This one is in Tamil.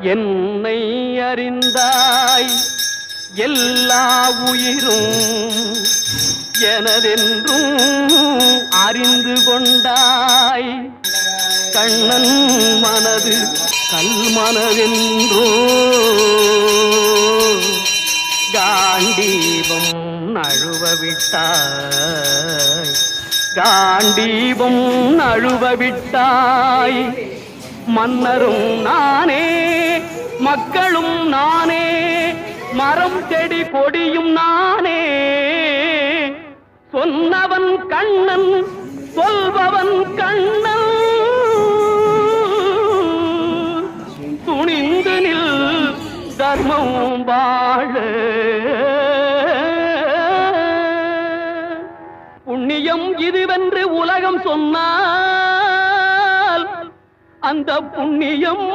என்னை அறிந்தாய் எல்லா உயிரும் எனதென்றும் அறிந்து கொண்டாய் கண்ணன் மனது கல்மனதென்றோ காண்டீபம் நழுவ விட்டாய் காண்டீபம் நழுவ விட்டாய் மன்னரும் நானே மக்களும் நானே மரம் செடி கொடியும் நானே சொன்னவன் கண்ணன் சொல்பவன் கண்ணன் துணிந்து நில் தர்மம் வாழ புண்ணியம் இதுவென்று உலகம் சொன்னால் அந்த புண்ணியம்